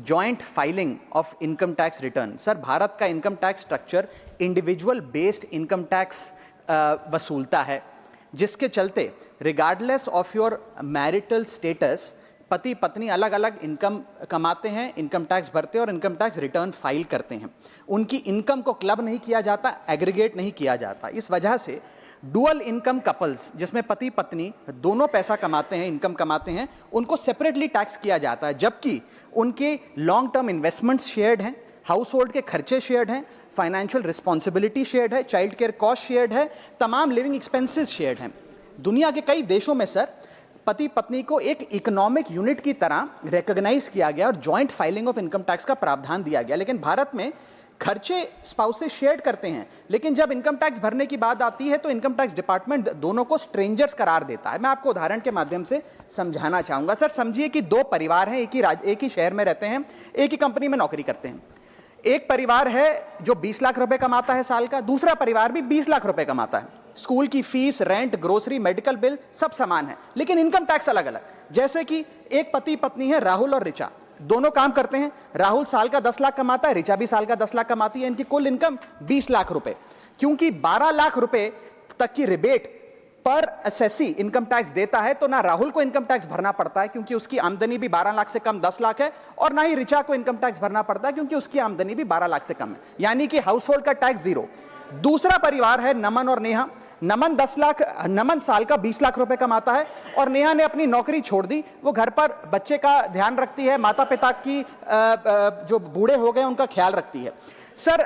Joint filing of income tax return. Sir, Bharat का income tax structure individual based income tax वसूलता है, जिसके चलते regardless of your marital status पति पत्नी अलग अलग इनकम कमाते हैं, इनकम टैक्स भरते हैं और इनकम टैक्स रिटर्न फाइल करते हैं। उनकी इनकम को क्लब नहीं किया जाता, एग्रीगेट नहीं किया जाता। इस वजह से डुअल इनकम कपल्स, जिसमें पति पत्नी दोनों पैसा कमाते हैं, इनकम कमाते हैं, उनको सेपरेटली टैक्स किया जाता है, जबकि उनके लॉन्ग टर्म इन्वेस्टमेंट्स शेयर्ड हैं, हाउस होल्ड के खर्चे शेयर्ड हैं, फाइनेंशियल रिस्पॉन्सिबिलिटी शेयर्ड है, चाइल्ड केयर कॉस्ट शेयर्ड है, तमाम लिविंग एक्सपेंसेस शेयर्ड हैं। दुनिया के कई देशों में सर पति पत्नी को एक इकोनॉमिक यूनिट की तरह रिकॉग्नाइज किया गया और joint filing of income tax का प्रावधान दिया गया। लेकिन भारत में खर्चे स्पाउसेस शेयर करते हैं, लेकिन जब इनकम टैक्स भरने की बात आती है तो इनकम टैक्स डिपार्टमेंट दोनों को स्ट्रेंजर्स करार देता है। मैं आपको उदाहरण के माध्यम से समझाना चाहूंगा। सर, समझिए कि दो परिवार हैं, एक ही शहर में रहते हैं, एक ही कंपनी में नौकरी करते हैं। एक परिवार है जो 20 लाख रुपए कमाता है साल का, दूसरा परिवार भी 20 लाख रुपए कमाता है। स्कूल की fees, rent, grocery, medical bill सब समान है, लेकिन इनकम टैक्स अलग अलग। जैसे कि एक पति पत्नी है, राहुल और ऋचा, दोनों काम करते हैं। राहुल साल का 10 लाख कमाता है, ऋचा भी साल का 10 लाख कमाती है। इनकी कुल इनकम 20 लाख रुपए। क्योंकि 12 लाख रुपए तक की रिबेट पर असेसी इनकम टैक्स देता है, तो ना राहुल को इनकम टैक्स भरना पड़ता है क्योंकि उसकी आमदनी भी 12 लाख से कम 10 लाख है, और ना ही ऋचा को इनकम टैक्स भरना पड़ता है क्योंकि उसकी आमदनी भी 12 लाख से कम है, यानी कि हाउस होल्ड का टैक्स जीरो। दूसरा परिवार है नमन और नेहा। नमन साल का 20 लाख रुपए कमाता है और नेहा ने अपनी नौकरी छोड़ दी। वो घर पर बच्चे का ध्यान रखती है, माता पिता की जो बूढ़े हो गए उनका ख्याल रखती है। सर,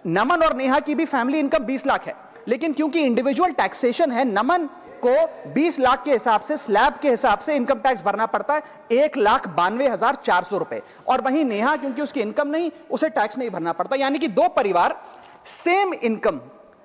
नमन और नेहा की भी फैमिली इनकम 20 लाख है, लेकिन क्योंकि इंडिविजुअल टैक्सेशन है, नमन को 20 लाख के हिसाब से, स्लैब के हिसाब से इनकम टैक्स भरना पड़ता है 1,92,400 रुपए, और वहीं नेहा क्योंकि उसकी इनकम नहीं, उसे टैक्स नहीं भरना पड़ता। यानी कि दो परिवार, सेम इनकम,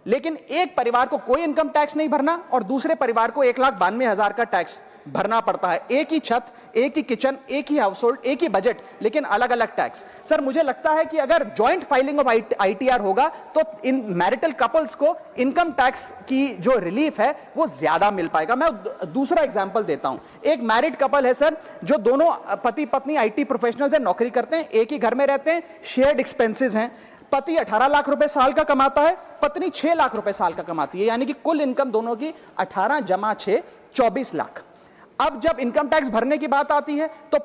लेकिन एक परिवार को कोई इनकम टैक्स नहीं भरना और दूसरे परिवार को 1,92,000 का टैक्स भरना पड़ता है। एक ही छत, एक ही किचन, एक ही हाउस होल्ड, एक ही बजट, लेकिन अलग अलग टैक्स। सर, मुझे लगता है कि अगर जॉइंट फाइलिंग ऑफ आईटीआर होगा तो इन मैरिटल कपल्स को इनकम टैक्स की जो रिलीफ है वो ज्यादा मिल पाएगा। मैं दूसरा एग्जांपल देता हूं। एक मैरिड कपल है सर, जो दोनों पति पत्नी आईटी प्रोफेशनल्स हैं, नौकरी करते हैं, एक ही घर में रहते हैं, शेयर्ड एक्सपेंसेस हैं। पति 18 लाख रुपए साल का कमाता है, पत्नी 6 लाख रुपए साल का कमाती है, यानी कि कुल इनकम दोनों की 18 + 6 24 लाख। अब जब इनकम टैक्स भरने की बात आती है तो